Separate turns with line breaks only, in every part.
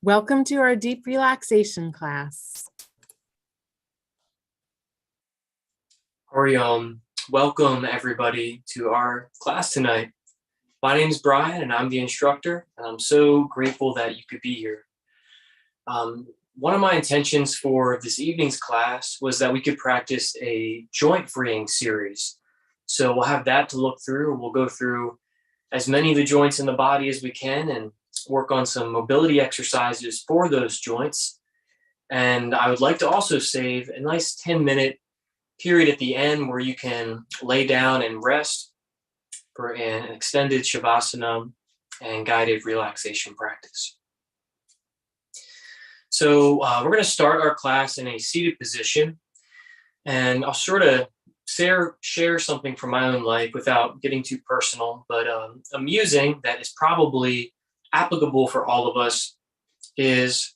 Welcome to our deep relaxation class.
Welcome everybody to our class tonight. My name is Brian and I'm the instructor, and I'm so grateful that you could be here. One of my intentions for this evening's class was that we could practice a joint freeing series. So we'll have that to look through. We'll go through as many of the joints in the body as we can and work on some mobility exercises for those joints. And I would like to also save a nice 10-minute period at the end where you can lay down and rest for an extended shavasana and guided relaxation practice. So we're going to start our class in a seated position, and I'll sort of share something from my own life without getting too personal, but a musing that is probably applicable for all of us is,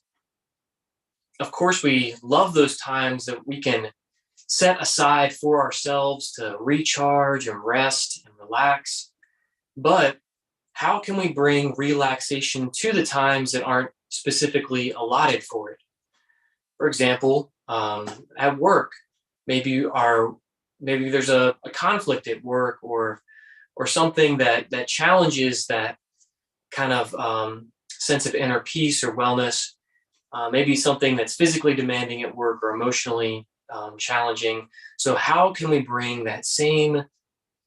of course, we love those times that we can set aside for ourselves to recharge and rest and relax. But how can we bring relaxation to the times that aren't specifically allotted for it? For example, at work, maybe there's a conflict at work or something that challenges that kind of sense of inner peace or wellness. Maybe something that's physically demanding at work or emotionally challenging. So how can we bring that same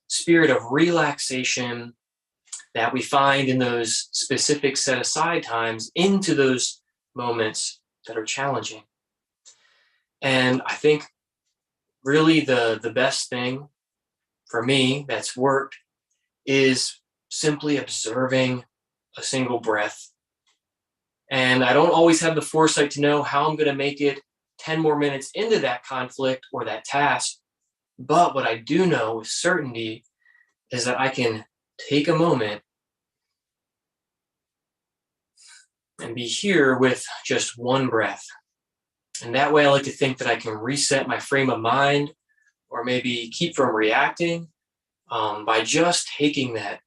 spirit of relaxation that we find in those specific set aside times into those moments that are challenging? And I think really the best thing for me that's worked is simply observing a single breath. And I don't always have the foresight to know how I'm going to make it 10 more minutes into that conflict or that task. But what I do know with certainty is that I can take a moment and be here with just one breath. And that way I like to think that I can reset my frame of mind or maybe keep from reacting by just taking that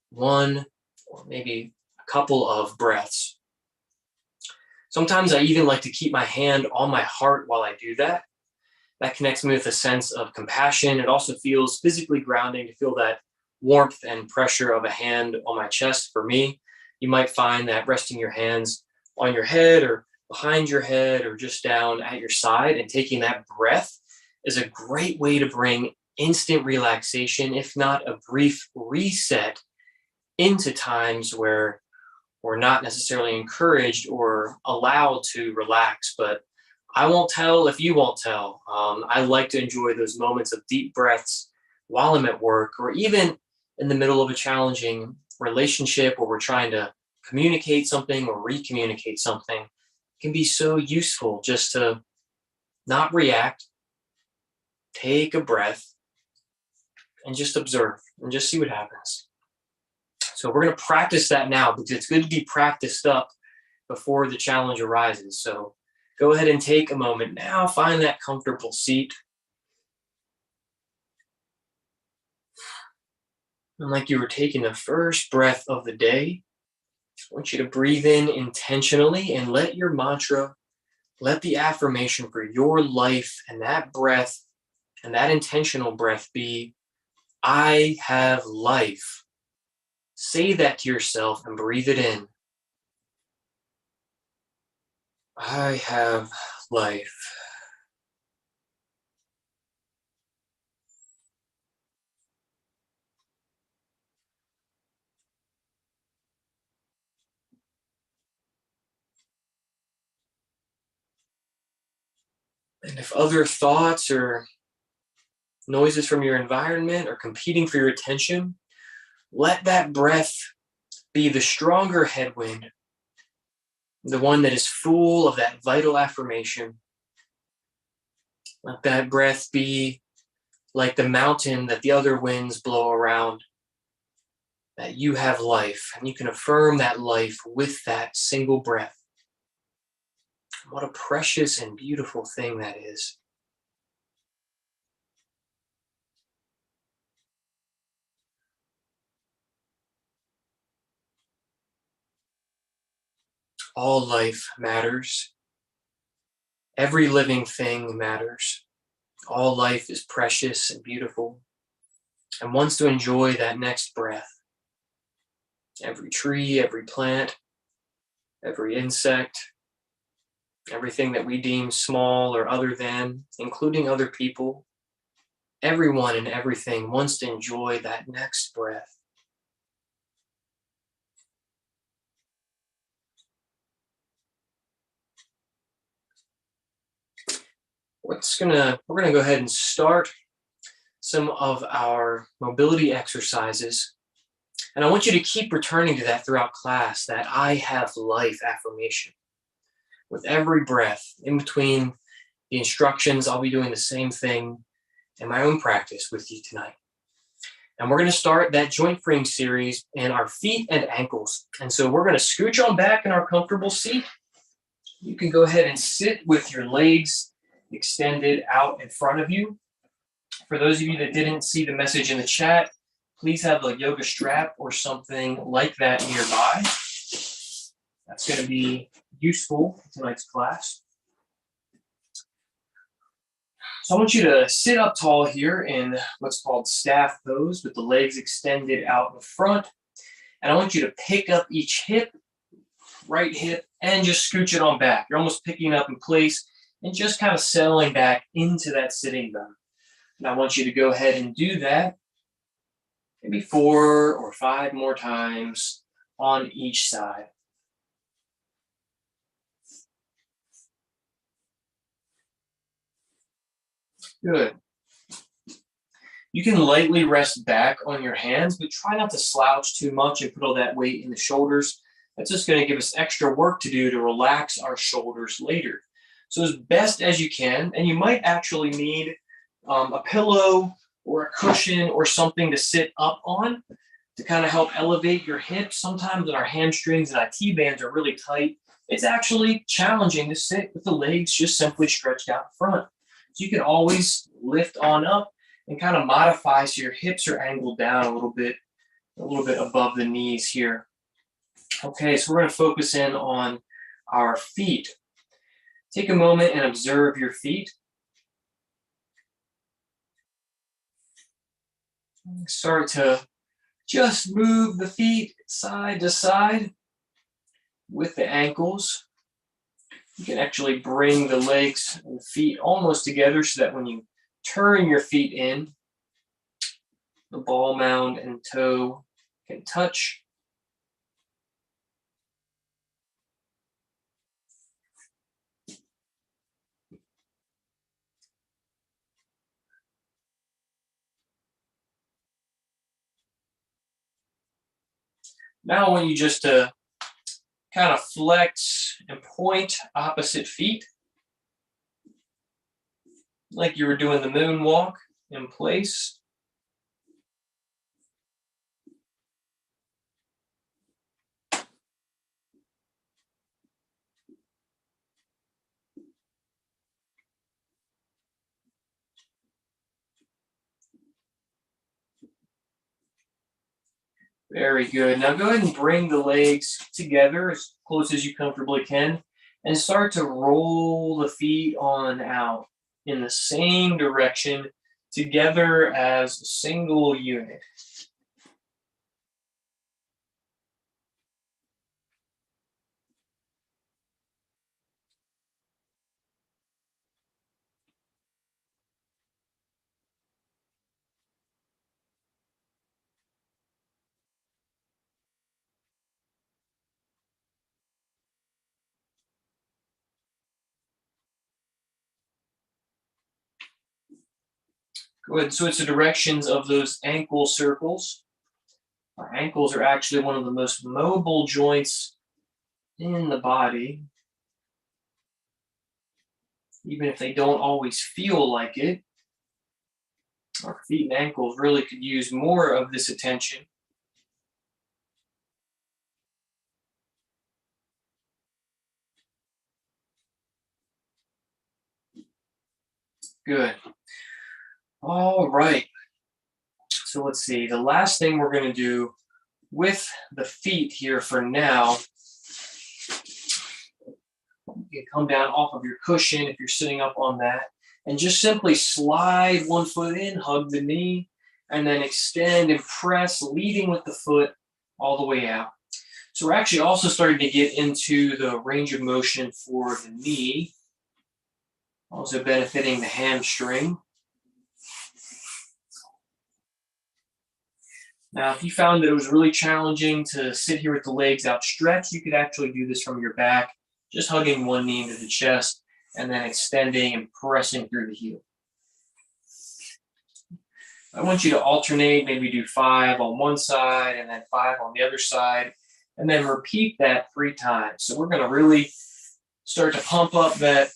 one or maybe a couple of breaths. Sometimes I even like to keep my hand on my heart while I do that. That connects me with a sense of compassion. It also feels physically grounding to feel that warmth and pressure of a hand on my chest. For me, you might find that resting your hands on your head or behind your head or just down at your side and taking that breath is a great way to bring instant relaxation, if not a brief reset, into times where we're not necessarily encouraged or allowed to relax. But I won't tell if you won't tell. I like to enjoy those moments of deep breaths while I'm at work or even in the middle of a challenging relationship where we're trying to communicate something or recommunicate something. It can be so useful just to not react, take a breath, and just observe and just see what happens. So we're going to practice that now because it's good to be practiced up before the challenge arises. So go ahead and take a moment now, find that comfortable seat. And like you were taking the first breath of the day, I want you to breathe in intentionally and let your mantra, let the affirmation for your life and that breath and that intentional breath be, I have life. Say that to yourself and breathe it in. I have life. And if other thoughts or noises from your environment are competing for your attention, let that breath be the stronger headwind, the one that is full of that vital affirmation. Let that breath be like the mountain that the other winds blow around, that you have life, and you can affirm that life with that single breath. What a precious and beautiful thing that is. All life matters. Every living thing matters. All life is precious and beautiful and wants to enjoy that next breath. Every tree, every plant, every insect, everything that we deem small or other than, including other people, everyone and everything wants to enjoy that next breath. We're gonna go ahead and start some of our mobility exercises. And I want you to keep returning to that throughout class, that I have life affirmation. With every breath, in between the instructions, I'll be doing the same thing in my own practice with you tonight. And we're going to start that joint freeing series in our feet and ankles. And so we're going to scooch on back in our comfortable seat. You can go ahead and sit with your legs extended out in front of you. For those of you that didn't see the message in the chat, please have a yoga strap or something like that nearby. That's going to be useful in tonight's class. So I want you to sit up tall here in what's called staff pose with the legs extended out in front. And I want you to pick up each hip, right hip, and just scooch it on back. You're almost picking up in place and just kind of settling back into that sitting bone. And I want you to go ahead and do that maybe 4 or 5 more times on each side. Good. You can lightly rest back on your hands, but try not to slouch too much and put all that weight in the shoulders. That's just going to give us extra work to do to relax our shoulders later. So as best as you can, and you might actually need a pillow or a cushion or something to sit up on to kind of help elevate your hips. Sometimes when our hamstrings and IT bands are really tight, it's actually challenging to sit with the legs just simply stretched out in front. So you can always lift on up and kind of modify so your hips are angled down a little bit above the knees here. Okay, so we're going to focus in on our feet. Take a moment and observe your feet. Start to just move the feet side to side with the ankles. You can actually bring the legs and feet almost together so that when you turn your feet in, the ball mound and toe can touch. Now I want you just to kind of flex and point opposite feet like you were doing the moonwalk in place. Very good. Now go ahead and bring the legs together as close as you comfortably can and start to roll the feet on out in the same direction together as a single unit. Good. Switch the directions of those ankle circles. Our ankles are actually one of the most mobile joints in the body. Even if they don't always feel like it, our feet and ankles really could use more of this attention. Good. All right. So let's see. The last thing we're going to do with the feet here for now come down off of your cushion if you're sitting up on that, and just simply slide one foot in, hug the knee, and then extend and press, leading with the foot all the way out. So we're actually also starting to get into the range of motion for the knee, also benefiting the hamstring. Now, if you found that it was really challenging to sit here with the legs outstretched, you could actually do this from your back, just hugging one knee into the chest and then extending and pressing through the heel. I want you to alternate, maybe do 5 on one side and then 5 on the other side, and then repeat that 3 times. So we're going to really start to pump up that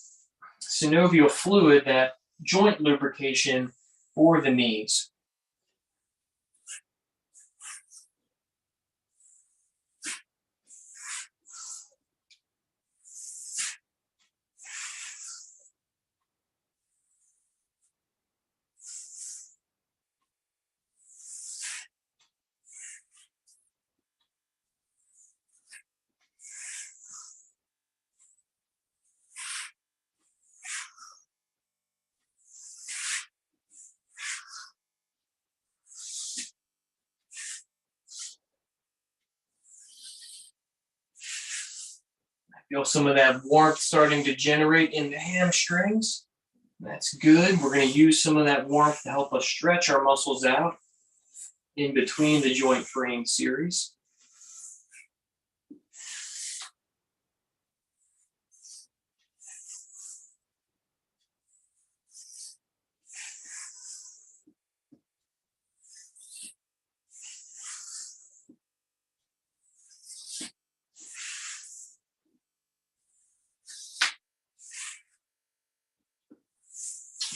synovial fluid, that joint lubrication for the knees. Feel some of that warmth starting to generate in the hamstrings. That's good. We're going to use some of that warmth to help us stretch our muscles out in between the joint freeing series.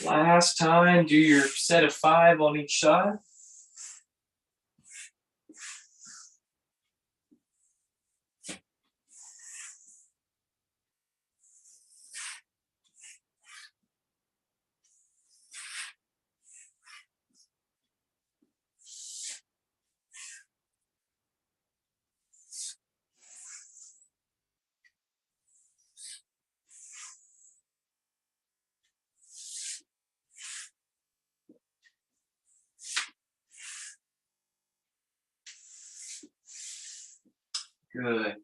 Last time, do your set of 5 on each side. Good.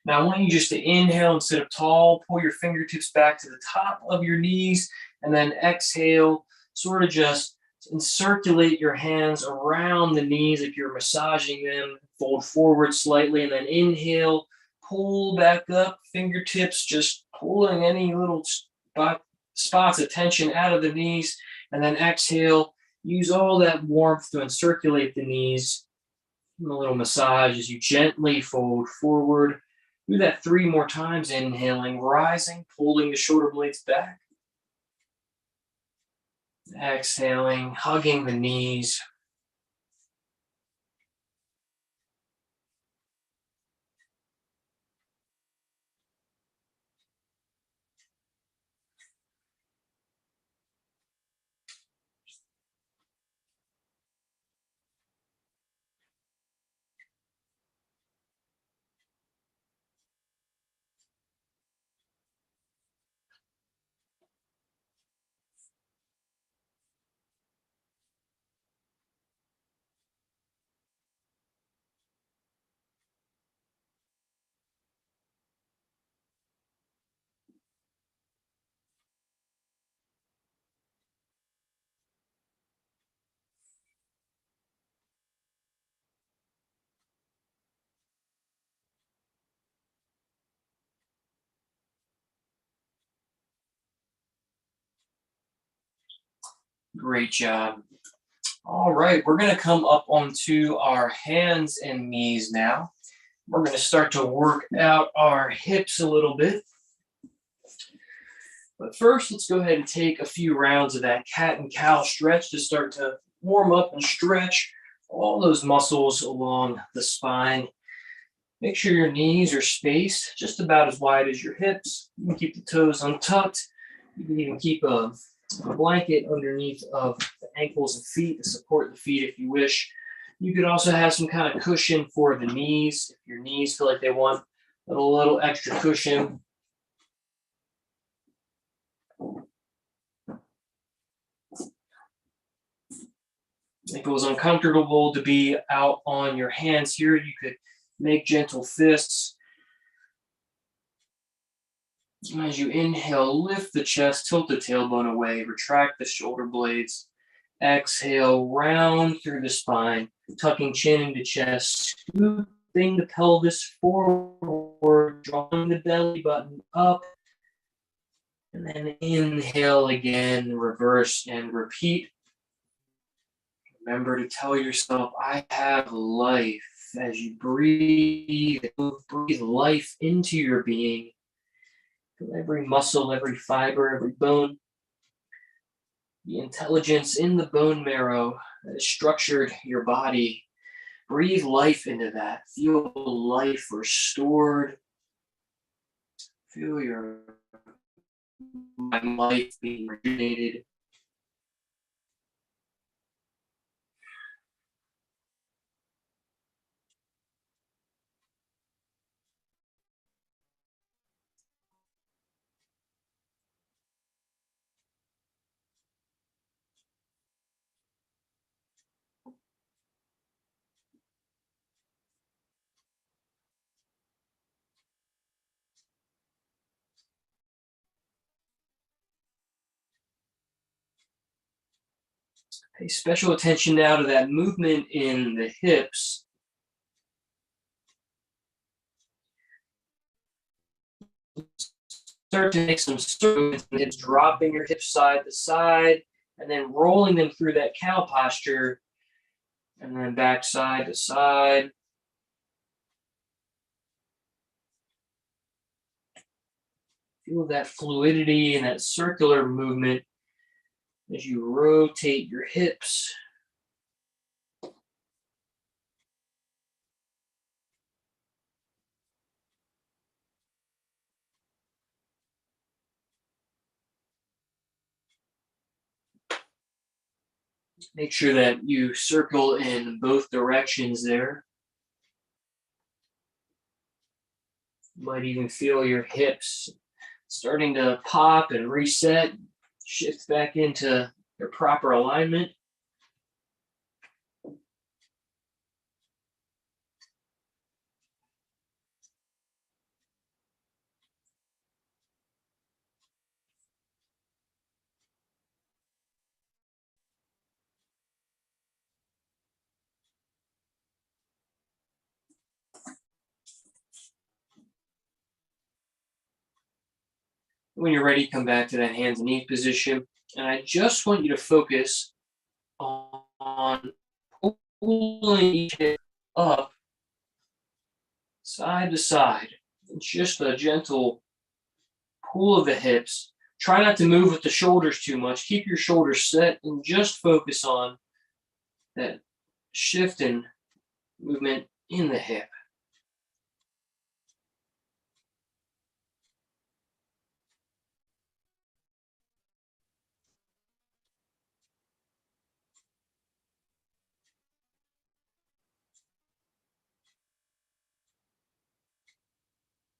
Now I want you just to inhale and sit up tall, pull your fingertips back to the top of your knees, and then exhale, sort of just circulate your hands around the knees if you're massaging them, fold forward slightly, and then inhale, pull back up, fingertips just pulling any little spots of tension out of the knees, and then exhale, use all that warmth to encirculate the knees. A little massage as you gently fold forward. Do that 3 more times, inhaling, rising, pulling the shoulder blades back. Exhaling, hugging the knees. Great job. All right, we're going to come up onto our hands and knees now. We're going to start to work out our hips a little bit. But first, let's go ahead and take a few rounds of that cat and cow stretch to start to warm up and stretch all those muscles along the spine. Make sure your knees are spaced just about as wide as your hips. You can keep the toes untucked. You can even keep a blanket underneath of the ankles and feet to support the feet if you wish. You could also have some kind of cushion for the knees if your knees feel like they want a little extra cushion. If it was uncomfortable to be out on your hands here, you could make gentle fists. As you inhale, lift the chest, tilt the tailbone away, retract the shoulder blades. Exhale, round through the spine, tucking chin into chest, scooping the pelvis forward, drawing the belly button up. And then inhale again, reverse and repeat. Remember to tell yourself, I have life. As you breathe life into your being. Every muscle, every fiber, every bone. The intelligence in the bone marrow that has structured your body. Breathe life into that. Feel life restored. Feel your life being rejuvenated. Pay special attention now to that movement in the hips. Start to make some circles in the hips, dropping your hips side to side, and then rolling them through that cow posture, and then back side to side. Feel that fluidity and that circular movement as you rotate your hips. Make sure that you circle in both directions there. You might even feel your hips starting to pop and reset, shift back into their proper alignment. When you're ready, come back to that hands and knees position. And I just want you to focus on pulling each hip up, side to side. It's just a gentle pull of the hips. Try not to move with the shoulders too much. Keep your shoulders set and just focus on that shift and movement in the hip.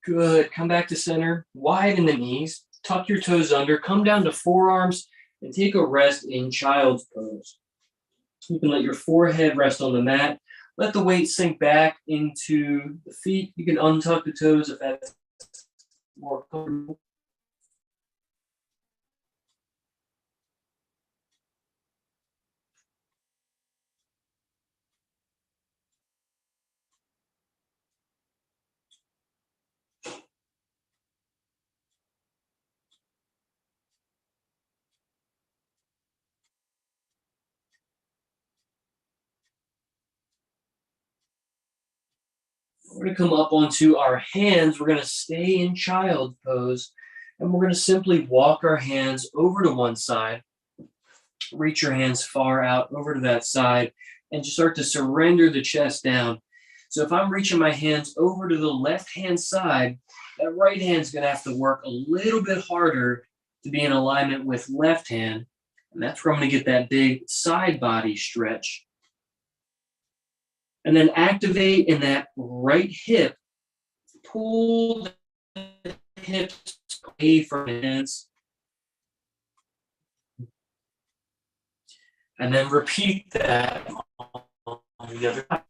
Good. Come back to center. Widen the knees. Tuck your toes under. Come down to forearms and take a rest in child's pose. You can let your forehead rest on the mat. Let the weight sink back into the feet. You can untuck the toes if that's more comfortable. We're going to come up onto our hands. We're going to stay in child's pose, and we're going to simply walk our hands over to one side. Reach your hands far out over to that side, and just start to surrender the chest down. So if I'm reaching my hands over to the left-hand side, that right hand's going to have to work a little bit harder to be in alignment with left hand, and that's where I'm going to get that big side body stretch. And then activate in that right hip. Pull the hips away from the hands. And then repeat that on the other side.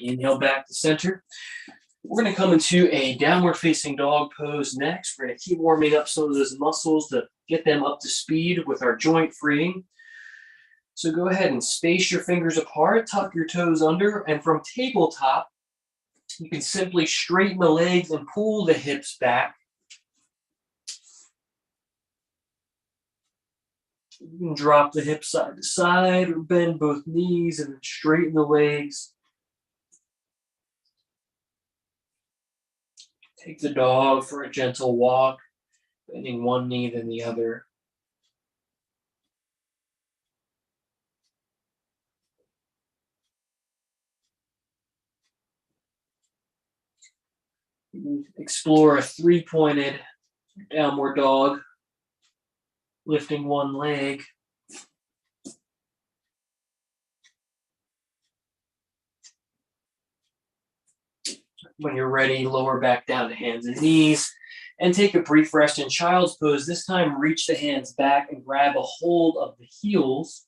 Inhale back to center. We're going to come into a downward facing dog pose next. We're going to keep warming up some of those muscles to get them up to speed with our joint freeing. So go ahead and space your fingers apart, tuck your toes under, and from tabletop, you can simply straighten the legs and pull the hips back. You can drop the hips side to side or bend both knees and then straighten the legs. Take the dog for a gentle walk, bending one knee then the other. Explore a three-pointed downward dog, lifting one leg. When you're ready, lower back down to hands and knees and take a brief rest in child's pose. This time, reach the hands back and grab a hold of the heels.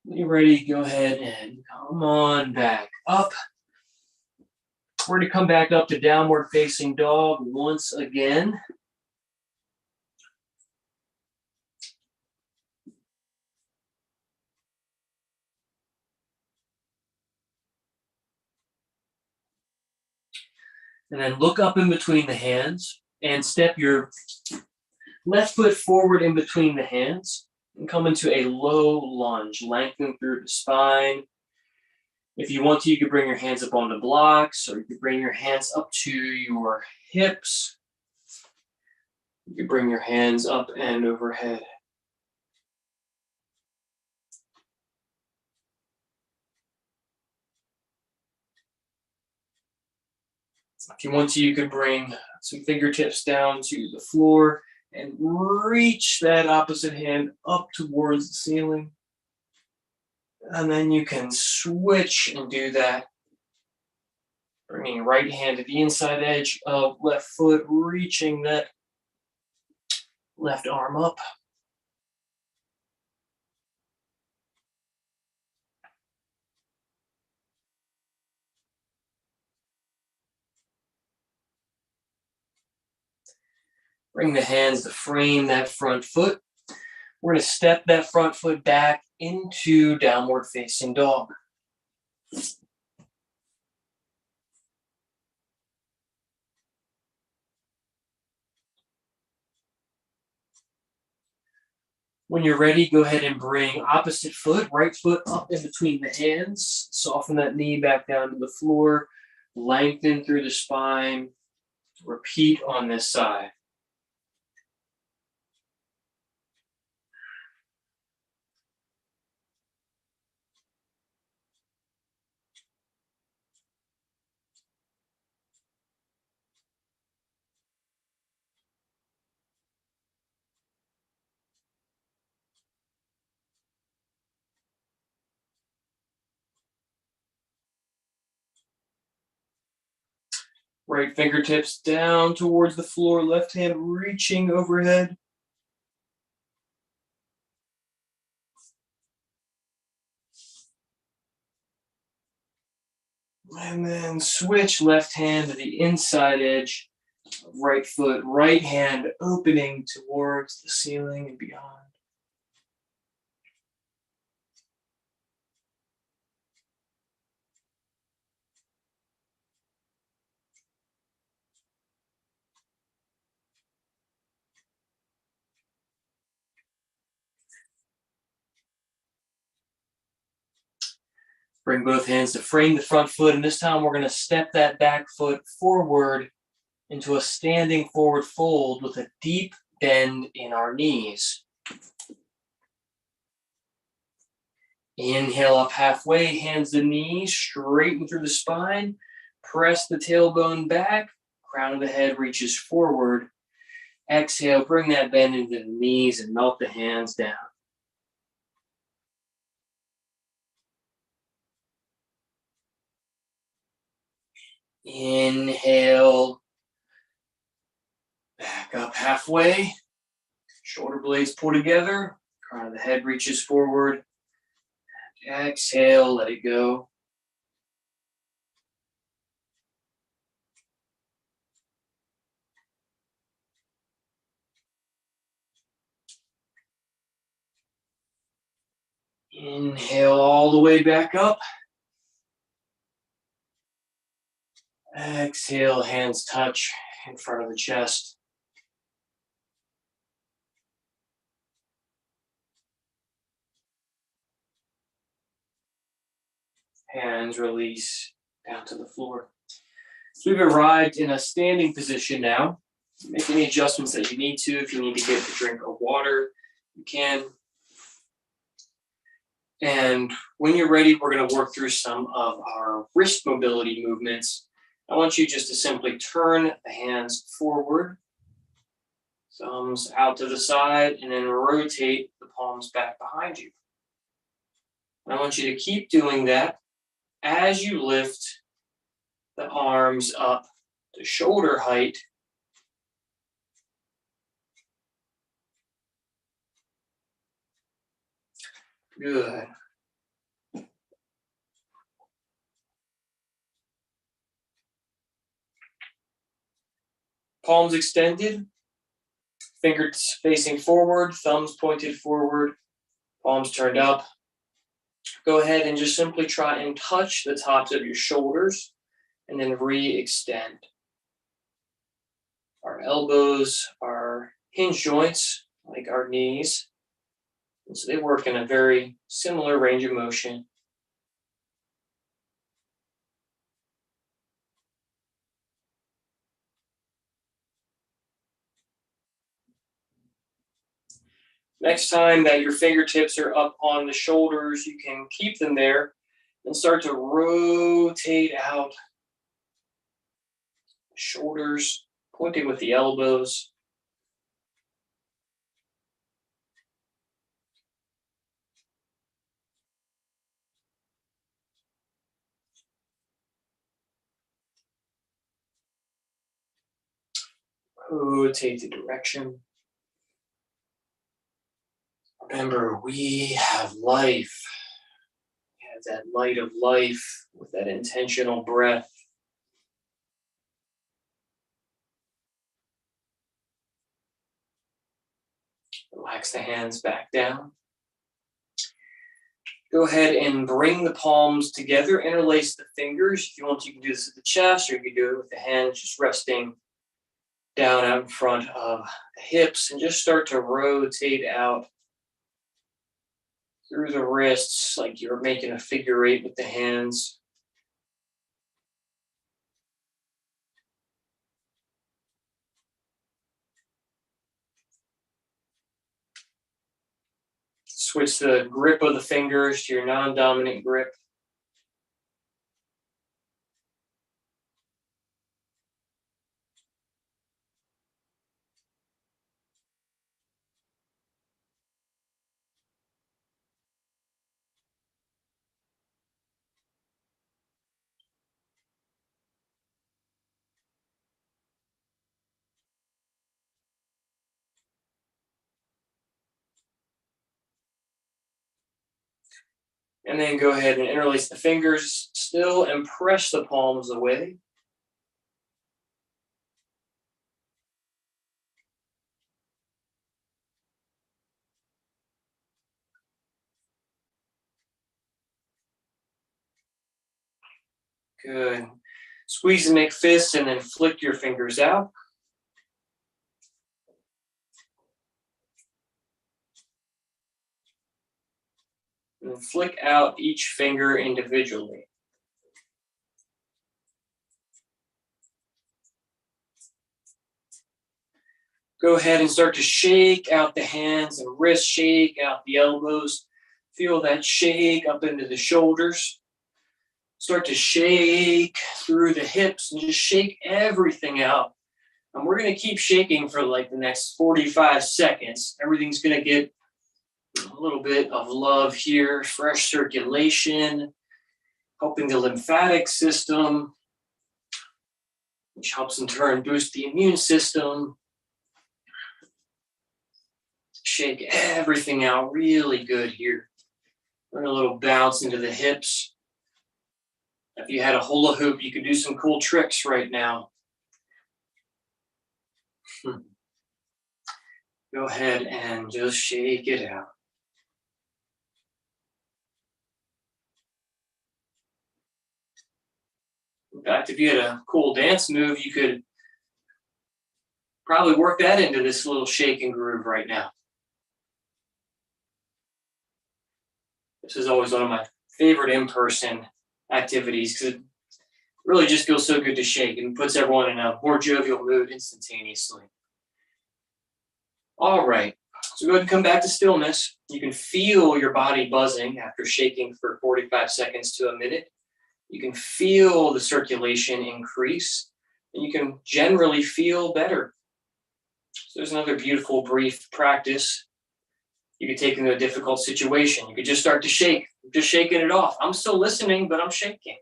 When you're ready, go ahead and come on back up. We're going to come back up to downward facing dog once again. And then look up in between the hands and step your left foot forward in between the hands and come into a low lunge, lengthen through the spine. If you want to, you could bring your hands up on the blocks, or you could bring your hands up to your hips. You could bring your hands up and overhead. If you want to, you could bring some fingertips down to the floor and reach that opposite hand up towards the ceiling. And then you can switch and do that. Bringing right hand to the inside edge of left foot, reaching that left arm up. Bring the hands to frame that front foot. We're going to step that front foot back into downward facing dog. When you're ready, go ahead and bring opposite foot, right foot up in between the hands. Soften that knee back down to the floor. Lengthen through the spine. Repeat on this side. Right fingertips down towards the floor, left hand reaching overhead. And then switch left hand to the inside edge of right foot, right hand opening towards the ceiling and beyond. Bring both hands to frame the front foot, and this time we're going to step that back foot forward into a standing forward fold with a deep bend in our knees. Inhale up halfway, hands to knees, straighten through the spine, press the tailbone back, crown of the head reaches forward. Exhale, bring that bend into the knees and melt the hands down. Inhale, back up halfway, shoulder blades pull together, crown of the head reaches forward. Exhale, let it go. Inhale all the way back up. Exhale, hands touch in front of the chest. Hands release down to the floor. So we've arrived in a standing position now. Make any adjustments that you need to. If you need to get a drink of water, you can. And when you're ready, we're going to work through some of our wrist mobility movements. I want you just to simply turn the hands forward, thumbs out to the side, and then rotate the palms back behind you. And I want you to keep doing that as you lift the arms up to shoulder height. Good. Palms extended, fingers facing forward, thumbs pointed forward, palms turned up. Go ahead and just simply try and touch the tops of your shoulders and then re-extend. Our elbows are hinge joints, like our knees. And so they work in a very similar range of motion. Next time that your fingertips are up on the shoulders, you can keep them there and start to rotate out. Shoulders pointing with the elbows. Rotate the direction. Remember, we have life. We have that light of life with that intentional breath. Relax the hands back down. Go ahead and bring the palms together, interlace the fingers. If you want, you can do this at the chest, or you can do it with the hands just resting down out in front of the hips, and just start to rotate out through the wrists like you're making a figure eight with the hands. Switch the grip of the fingers to your non-dominant grip. And then go ahead and interlace the fingers still and press the palms away. Good. Squeeze and make fists and then flick your fingers out. And flick out each finger individually. Go ahead and start to shake out the hands and wrists, shake out the elbows. Feel that shake up into the shoulders. Start to shake through the hips and just shake everything out. And we're going to keep shaking for like the next 45 seconds. Everything's going to get a little bit of love here, fresh circulation, helping the lymphatic system, which helps in turn boost the immune system. Shake everything out really good here. Bring a little bounce into the hips. If you had a hula hoop, you could do some cool tricks right now. Go ahead and just shake it out. In fact, if you had a cool dance move, you could probably work that into this little shake and groove right now. This is always one of my favorite in-person activities because it really just feels so good to shake and puts everyone in a more jovial mood instantaneously. All right, so go ahead and come back to stillness. You can feel your body buzzing after shaking for 45 seconds to a minute. You can feel the circulation increase, and you can generally feel better. So there's another beautiful brief practice you could take into a difficult situation. You could just start to shake, just shaking it off. I'm still listening, but I'm shaking,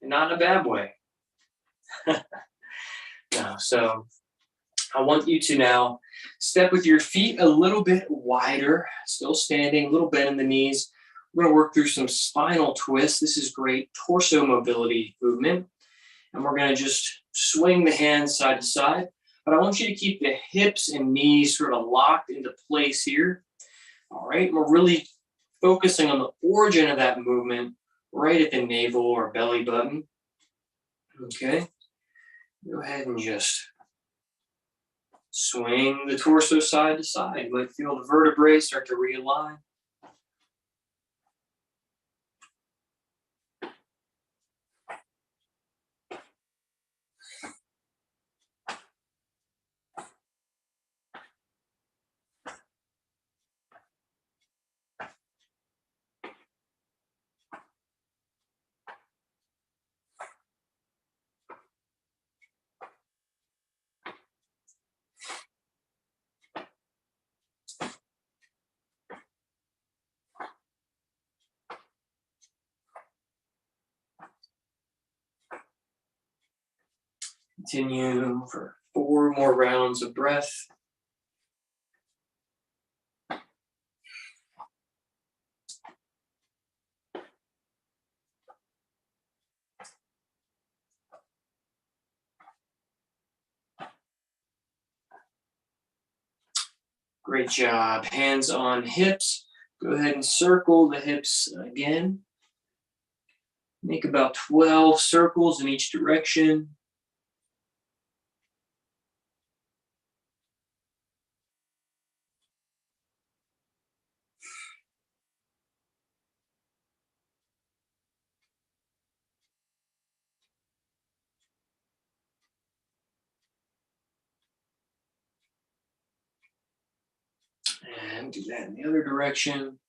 and not in a bad way. No, so I want you to now step with your feet a little bit wider, still standing, a little bend in the knees. We're going to work through some spinal twists. This is great torso mobility movement. And we're going to just swing the hands side to side. But I want you to keep the hips and knees sort of locked into place here. All right, we're really focusing on the origin of that movement right at the navel or belly button. Okay, go ahead and just swing the torso side to side. You might feel the vertebrae start to realign. Continue for 4 more rounds of breath. Great job. Hands on hips. Go ahead and circle the hips again. Make about 12 circles in each direction. And do that in the other direction.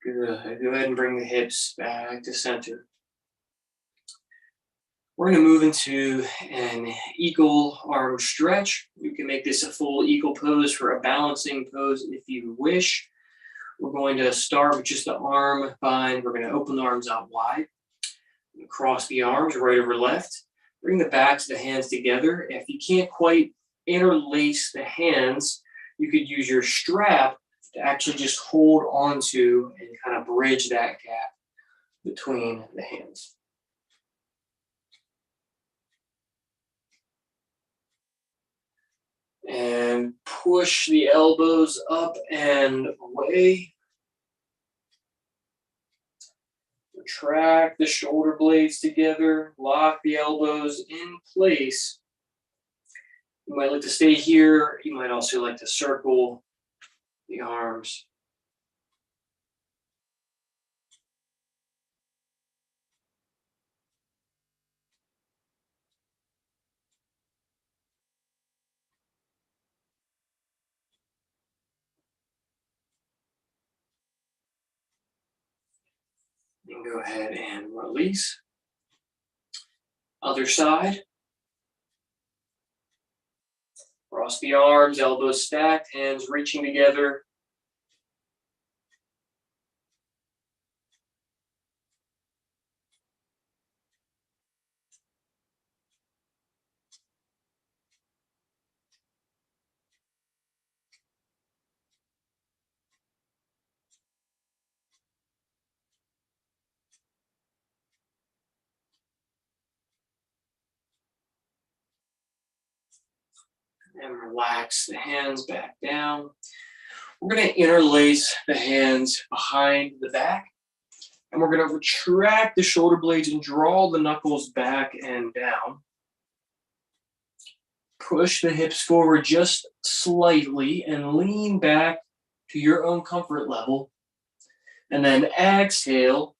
Good. Go ahead and bring the hips back to center. We're going to move into an eagle arm stretch. You can make this a full eagle pose for a balancing pose if you wish. We're going to start with just the arm bind. We're going to open the arms out wide. Cross the arms right over left. Bring the backs of the hands together. If you can't quite interlace the hands, you could use your strap to actually just hold onto and kind of bridge that gap between the hands. And push the elbows up and away. Retract the shoulder blades together. Lock the elbows in place. You might like to stay here. You might also like to circle the arms. And go ahead and release. Other side. Cross the arms, elbows stacked, hands reaching together. And relax the hands back down. We're going to interlace the hands behind the back. And we're going to retract the shoulder blades and draw the knuckles back and down. Push the hips forward just slightly and lean back to your own comfort level. And then exhale.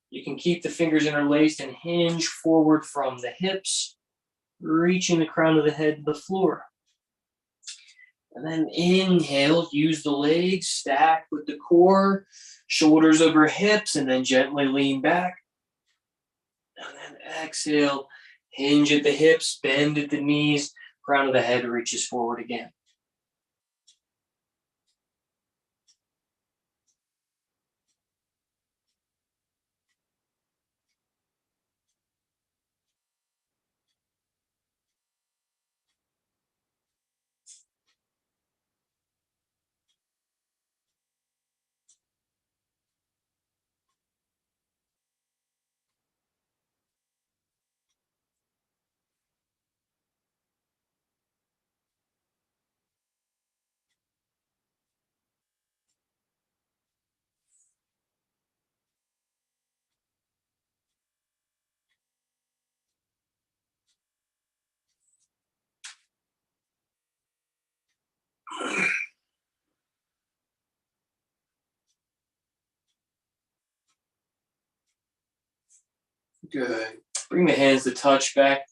You can keep the fingers interlaced and hinge forward from the hips, reaching the crown of the head to the floor. And then inhale, use the legs, stack with the core, shoulders over hips, and then gently lean back. And then exhale, hinge at the hips, bend at the knees, crown of the head reaches forward again. Good. Bring the hands to touch back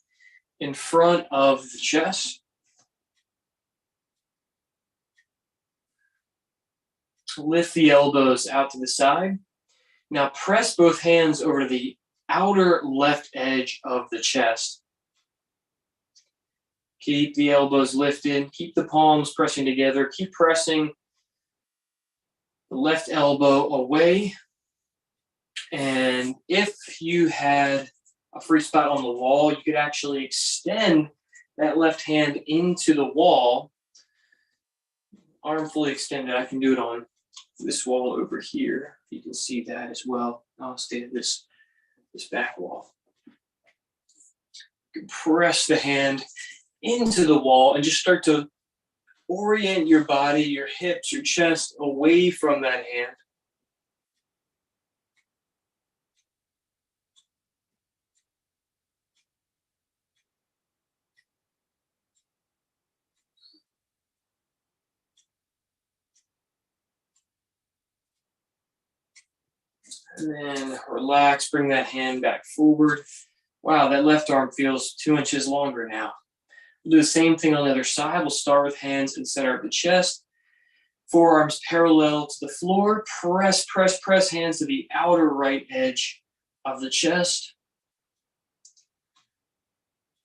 in front of the chest. Lift the elbows out to the side. Now press both hands over to the outer left edge of the chest. Keep the elbows lifted. Keep the palms pressing together. Keep pressing the left elbow away. And if you had a free spot on the wall, you could actually extend that left hand into the wall. Arm fully extended. I can do it on this wall over here. You can see that as well. I'll stay at this back wall. You can press the hand into the wall and just start to orient your body, your hips, your chest away from that hand. And then relax, bring that hand back forward. Wow, that left arm feels 2 inches longer now. We'll do the same thing on the other side. We'll start with hands in the center of the chest. Forearms parallel to the floor. Press, press, press hands to the outer right edge of the chest.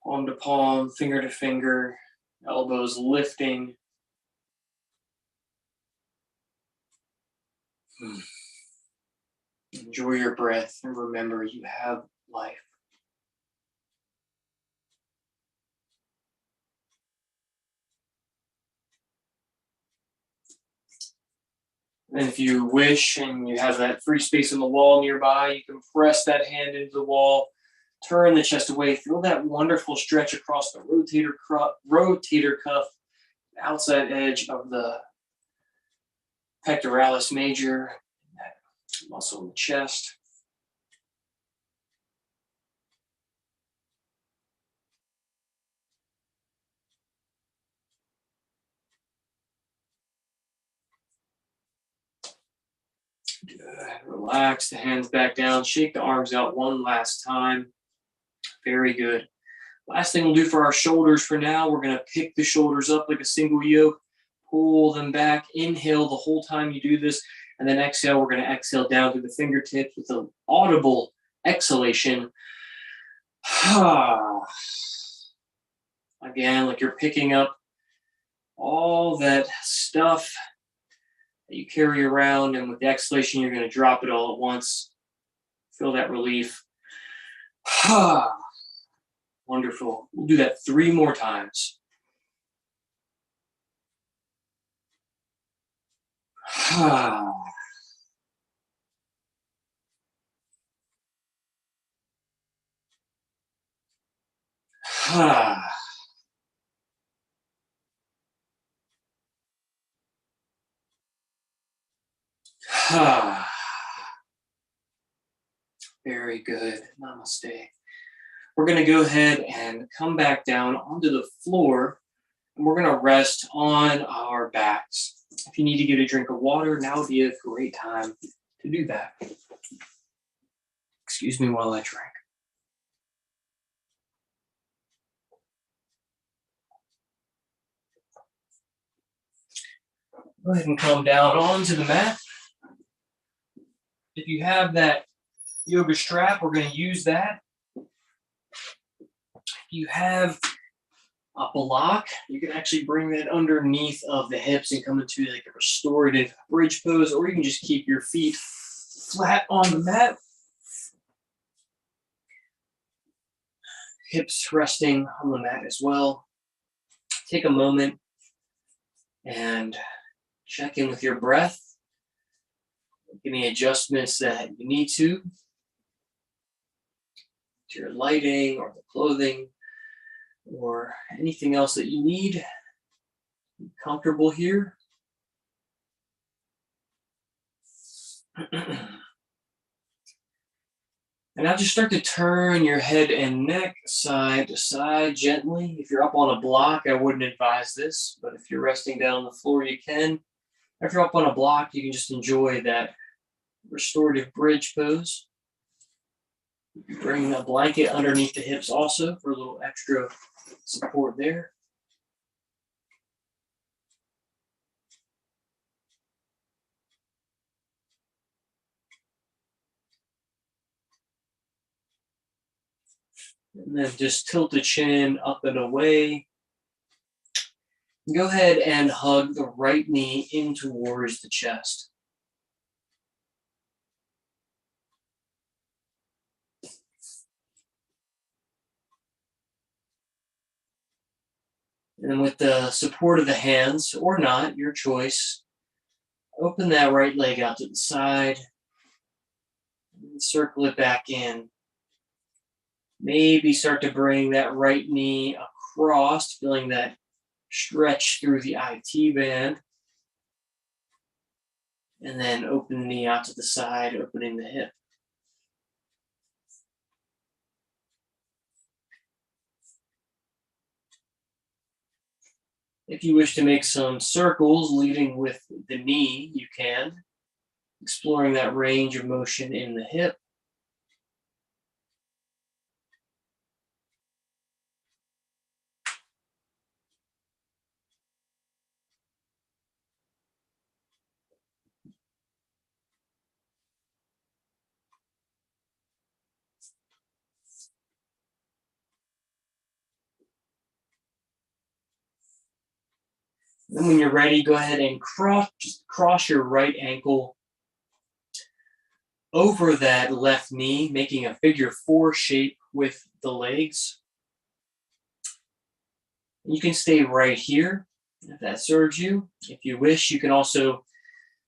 palm to palm, finger to finger, elbows lifting. Enjoy your breath and remember you have life. And if you wish and you have that free space on the wall nearby, you can press that hand into the wall, turn the chest away, feel that wonderful stretch across the rotator cuff, outside edge of the pectoralis major, that muscle in the chest. Good. Relax the hands back down. Shake the arms out one last time. Very good. Last thing we'll do for our shoulders for now, we're going to pick the shoulders up like a single yoke. Pull them back. Inhale the whole time you do this. And then exhale. We're going to exhale down through the fingertips with an audible exhalation. Again, like you're picking up all that stuff that you carry around, and with the exhalation, you're going to drop it all at once. Feel that relief. Wonderful. We'll do that 3 more times. Very good. Namaste. We're going to go ahead and come back down onto the floor, and we're going to rest on our backs. If you need to get a drink of water, now would be a great time to do that. Excuse me while I drink. Go ahead and come down onto the mat. If you have that yoga strap, we're going to use that. If you have a block, you can actually bring that underneath of the hips and come into like a restorative bridge pose, or you can just keep your feet flat on the mat. Hips resting on the mat as well. Take a moment and check in with your breath. Any adjustments that you need to your lighting or the clothing or anything else that you need. Be comfortable here. And now just start to turn your head and neck side to side gently. If you're up on a block, I wouldn't advise this, but if you're resting down on the floor, you can. If you're up on a block, you can just enjoy that restorative bridge pose. Bring a blanket underneath the hips also for a little extra support there. And then just tilt the chin up and away. Go ahead and hug the right knee in towards the chest. And with the support of the hands, or not, your choice, open that right leg out to the side and circle it back in. Maybe start to bring that right knee across, feeling that stretch through the IT band. And then open the knee out to the side, opening the hip. If you wish to make some circles leading with the knee, you can, exploring that range of motion in the hip. Then when you're ready, go ahead and just cross your right ankle over that left knee, making a figure 4 shape with the legs. You can stay right here if that serves you. If you wish, you can also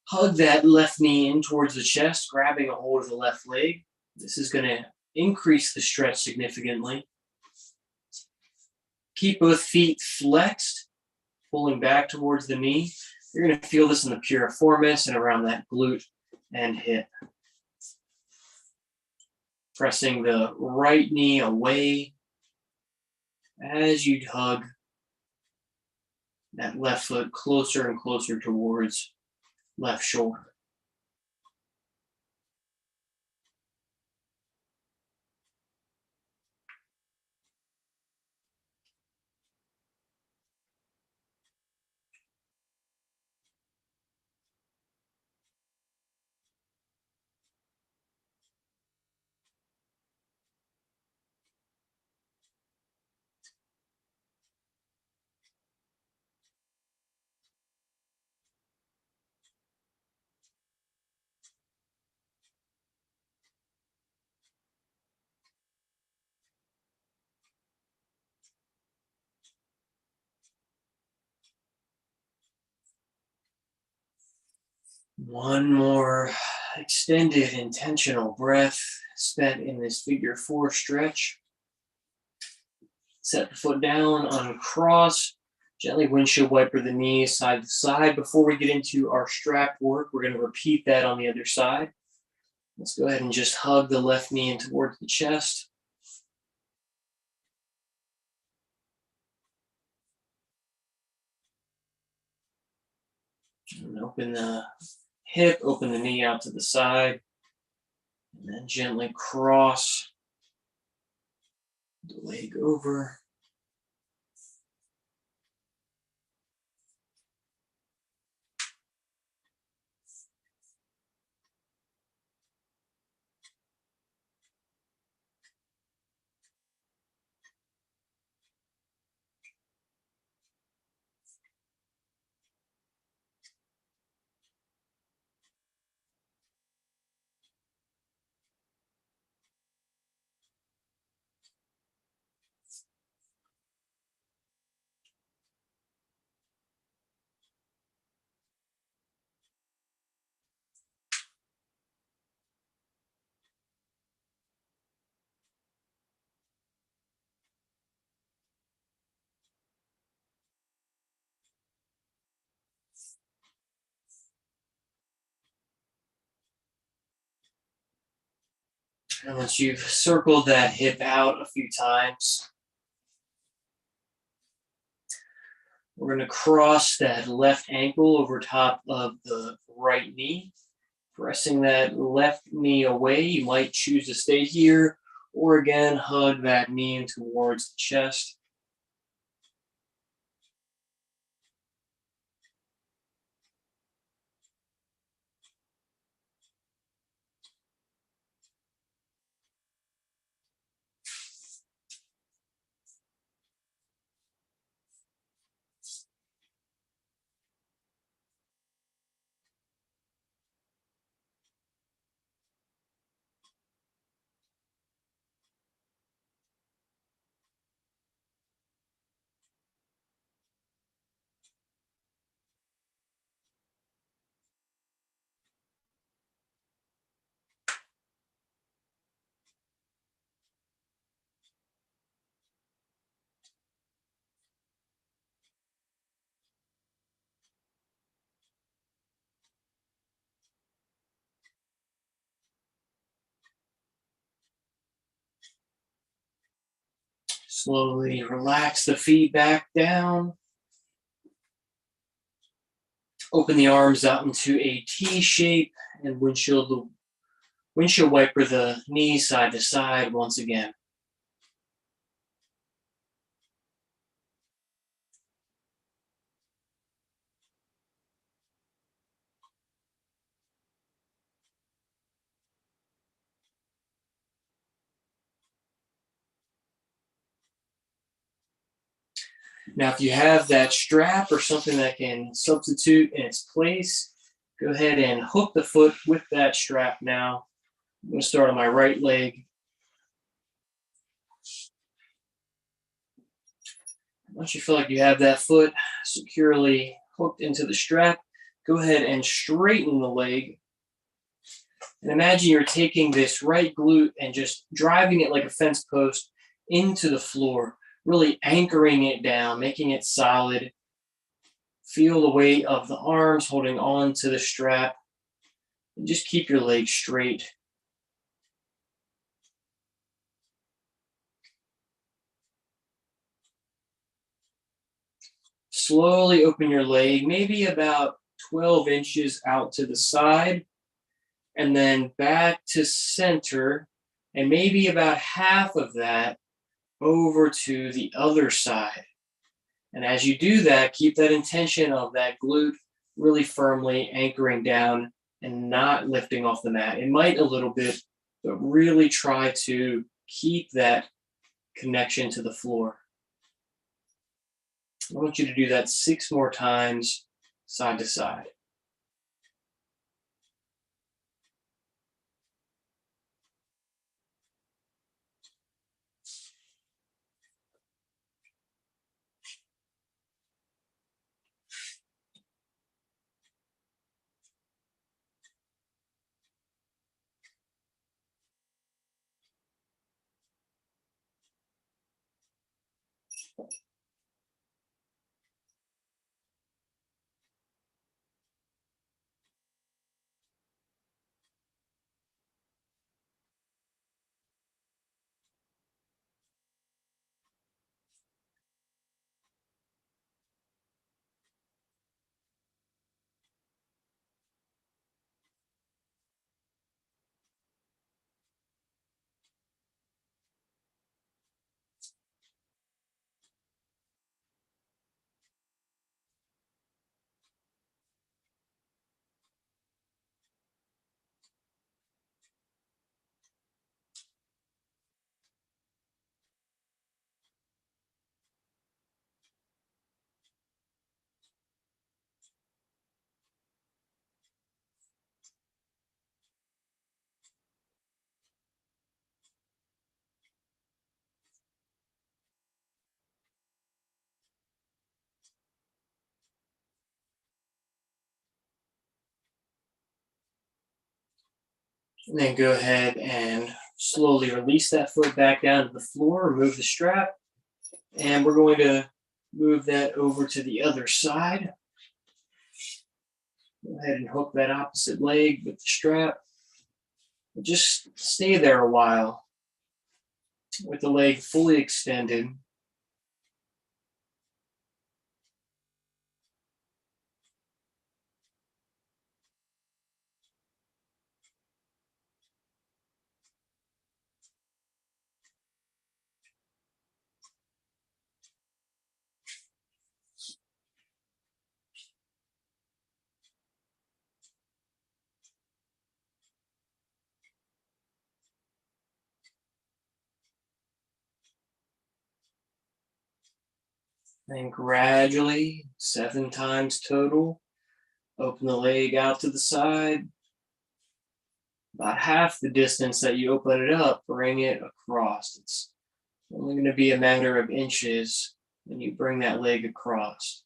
hug that left knee in towards the chest, grabbing a hold of the left leg. This is going to increase the stretch significantly. Keep both feet flexed, pulling back towards the knee. You're going to feel this in the piriformis and around that glute and hip. Pressing the right knee away as you hug that left foot closer and closer towards left shoulder. One more extended intentional breath spent in this figure 4 stretch. Set the foot down, uncross, gently windshield wiper the knees side to side. Before we get into our strap work, we're going to repeat that on the other side. Let's go ahead and just hug the left knee in towards the chest. And open the hip, open the knee out to the side, and then gently cross the leg over. And once you've circled that hip out a few times, we're going to cross that left ankle over top of the right knee, pressing that left knee away. You might choose to stay here, or again, hug that knee in towards the chest. Slowly relax the feet back down. Open the arms out into a T shape and windshield wiper the knees side to side once again. Now, if you have that strap or something that can substitute in its place, go ahead and hook the foot with that strap now. I'm going to start on my right leg. Once you feel like you have that foot securely hooked into the strap, go ahead and straighten the leg. And imagine you're taking this right glute and just driving it like a fence post into the floor, really anchoring it down, making it solid. Feel the weight of the arms holding on to the strap. And just keep your leg straight. Slowly open your leg, maybe about 12 inches out to the side, and then back to center, and maybe about half of that over to the other side. And as you do that, keep that intention of that glute really firmly anchoring down and not lifting off the mat. It might a little bit, but really try to keep that connection to the floor. I want you to do that 6 more times, side to side. And then go ahead and slowly release that foot back down to the floor, remove the strap, and we're going to move that over to the other side. Go ahead and hook that opposite leg with the strap. Just stay there a while with the leg fully extended. Then gradually, 7 times total, open the leg out to the side. About half the distance that you open it up, bring it across. It's only going to be a matter of inches when you bring that leg across.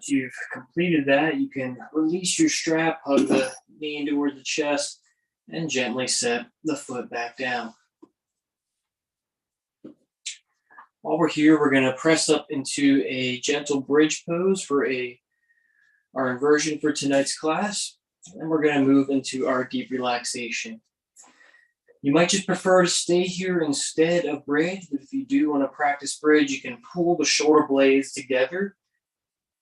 Once you've completed that, you can release your strap, hug the knee in toward the chest, and gently set the foot back down. While we're here, we're going to press up into a gentle bridge pose for our inversion for tonight's class. And we're going to move into our deep relaxation. You might just prefer to stay here instead of bridge, but if you do want to practice bridge, you can pull the shoulder blades together.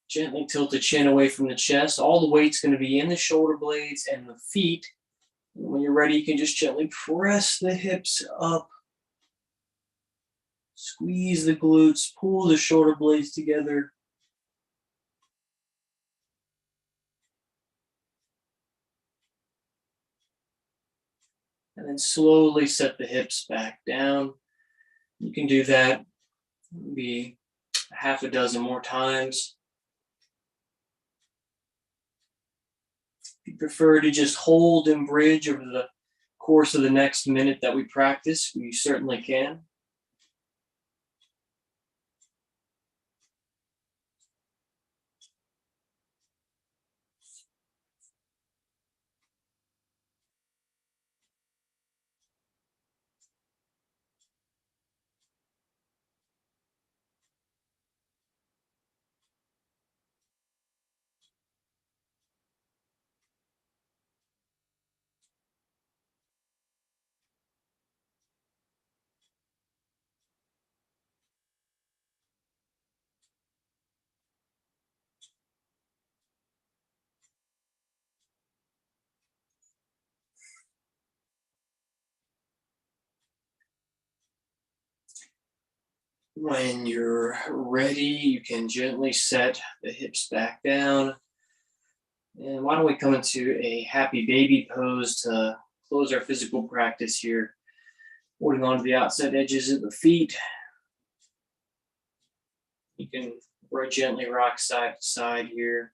Gently tilt the chin away from the chest. All the weight's going to be in the shoulder blades and the feet. And when you're ready, you can just gently press the hips up. Squeeze the glutes, pull the shoulder blades together. And then slowly set the hips back down. You can do that maybe half a dozen more times. If you prefer to just hold and bridge over the course of the next minute that we practice, you certainly can. When you're ready, you can gently set the hips back down. And why don't we come into a happy baby pose to close our physical practice here. Holding on to the outside edges of the feet. You can gently rock side to side here.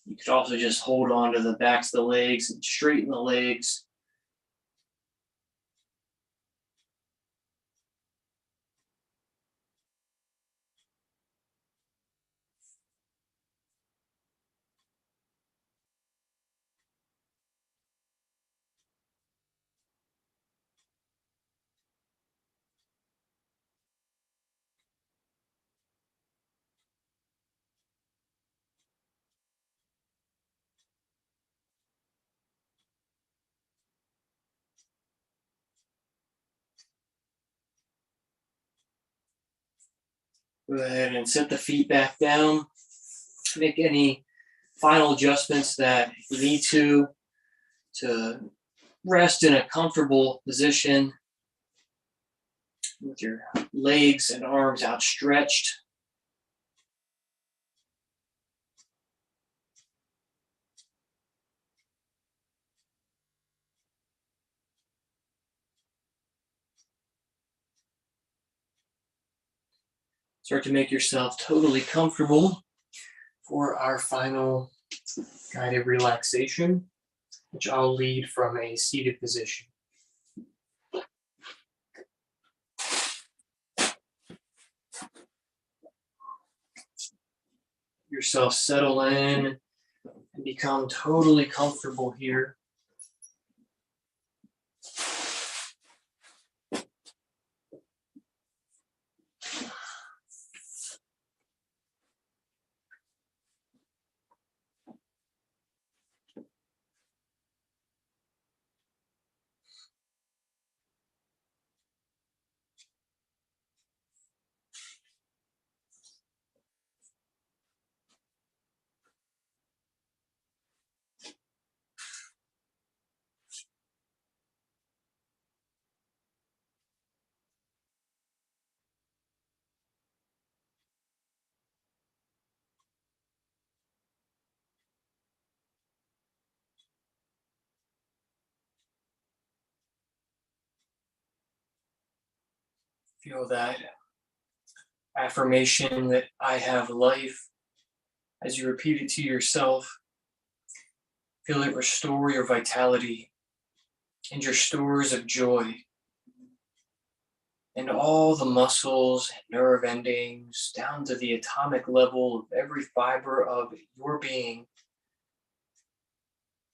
You could also just hold on to the backs of the legs and straighten the legs. Go ahead and set the feet back down. Make any final adjustments that you need to rest in a comfortable position with your legs and arms outstretched. Start to make yourself totally comfortable for our final guided relaxation, which I'll lead from a seated position. Yourself settle in and become totally comfortable here. Feel that affirmation that I have life. As you repeat it to yourself, feel it restore your vitality and your stores of joy. and all the muscles and nerve endings down to the atomic level of every fiber of your being.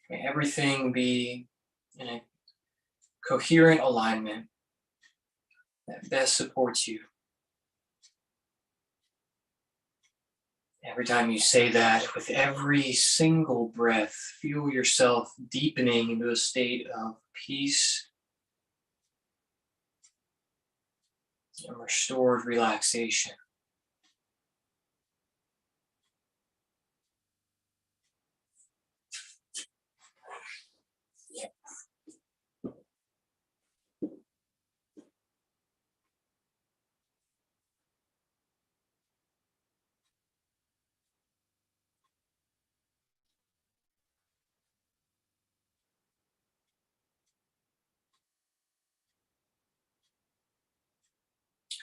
May everything be in a coherent alignment that best supports you. Every time you say that, with every single breath, feel yourself deepening into a state of peace and restored relaxation.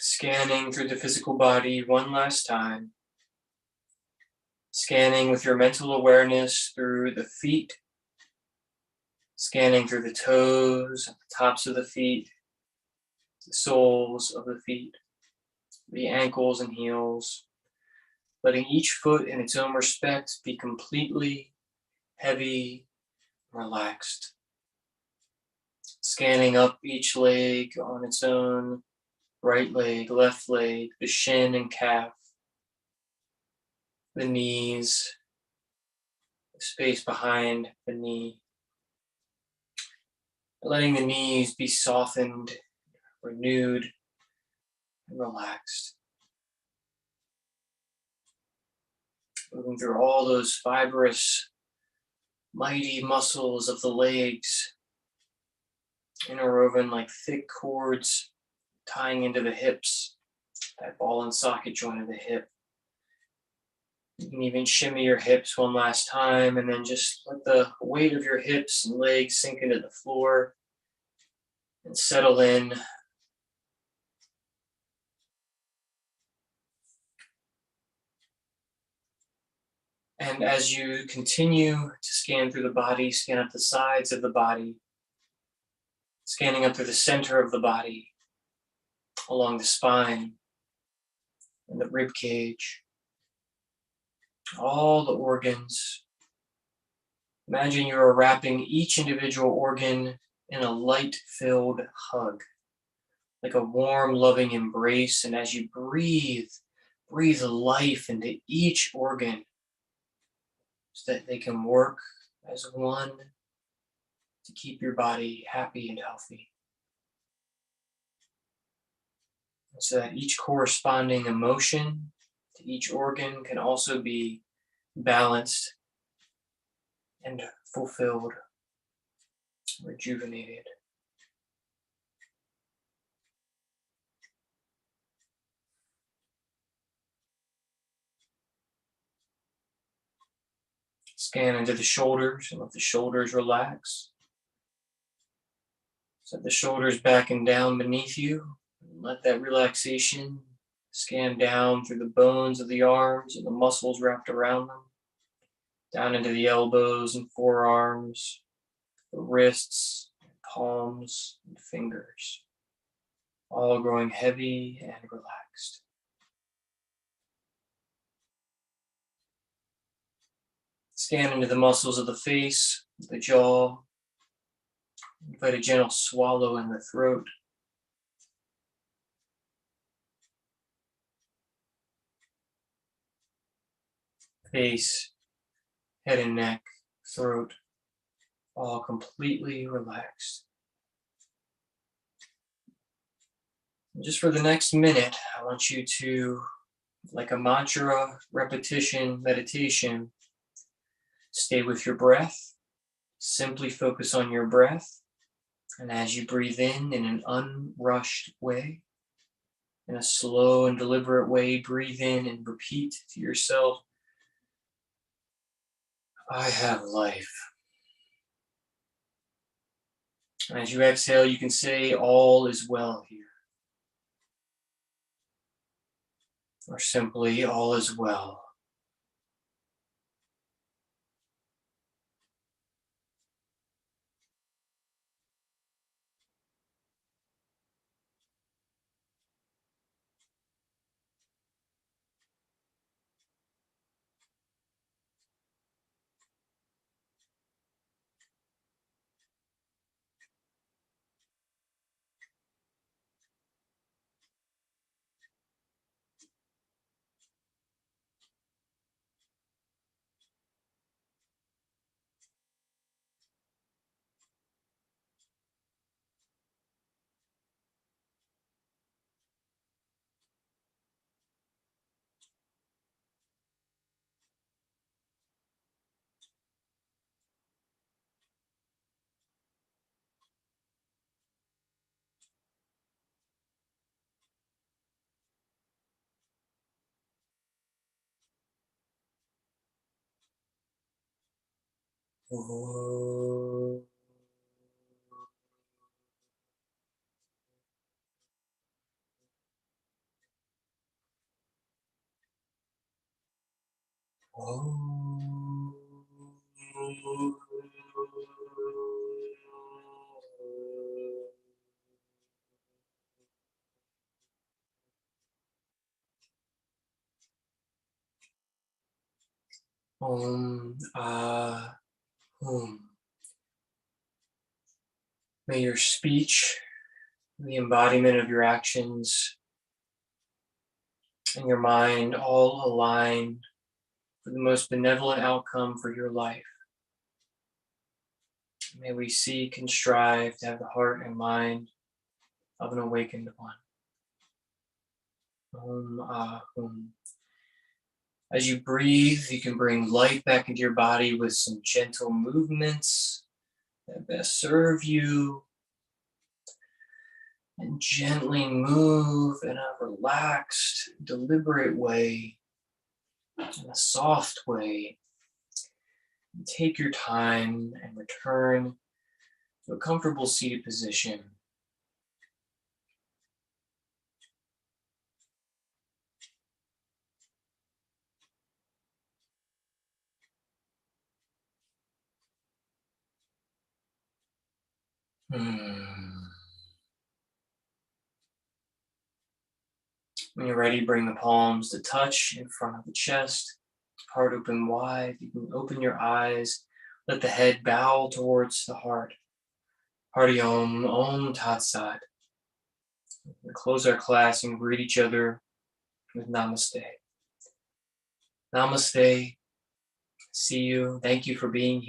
Scanning through the physical body one last time. Scanning with your mental awareness through the feet. Scanning through the toes, the tops of the feet, the soles of the feet, the ankles and heels. Letting each foot in its own respect be completely heavy, relaxed. Scanning up each leg on its own, right leg, left leg, the shin and calf, the knees, the space behind the knee. Letting the knees be softened, renewed, and relaxed. Moving through all those fibrous, mighty muscles of the legs, interwoven like thick cords tying into the hips, that ball and socket joint of the hip. You can even shimmy your hips one last time, and then just let the weight of your hips and legs sink into the floor and settle in. And as you continue to scan through the body, scan up the sides of the body, scanning up through the center of the body, along the spine and the rib cage, all the organs. Imagine you're wrapping each individual organ in a light-filled hug, like a warm, loving embrace. And as you breathe life into each organ so that they can work as one to keep your body happy and healthy. And so that each corresponding emotion to each organ can also be balanced and fulfilled, rejuvenated. Scan into the shoulders and let the shoulders relax. Set the shoulders back and down beneath you. And let that relaxation scan down through the bones of the arms and the muscles wrapped around them, down into the elbows and forearms, the wrists, palms, and fingers, all growing heavy and relaxed. Scan into the muscles of the face, the jaw. Invite a gentle swallow in the throat. Face, head and neck, throat, all completely relaxed. And just for the next minute, I want you to, like a mantra repetition meditation, stay with your breath. Simply focus on your breath. And as you breathe in an unrushed way, in a slow and deliberate way, breathe in and repeat to yourself, I have life. And as you exhale, you can say, all is well here. Or simply, all is well. Om. Om. May your speech, the embodiment of your actions, and your mind all align for the most benevolent outcome for your life. May we seek and strive to have the heart and mind of an awakened one. Om. As you breathe, you can bring light back into your body with some gentle movements that best serve you. And gently move in a relaxed, deliberate way, in a soft way. And take your time and return to a comfortable seated position. When you're ready, bring the palms to touch in front of the chest, heart open wide. You can open your eyes, let the head bow towards the heart. Hearty Om, Om Tat Sat. We'll close our class and greet each other with Namaste. Namaste. See you. Thank you for being here.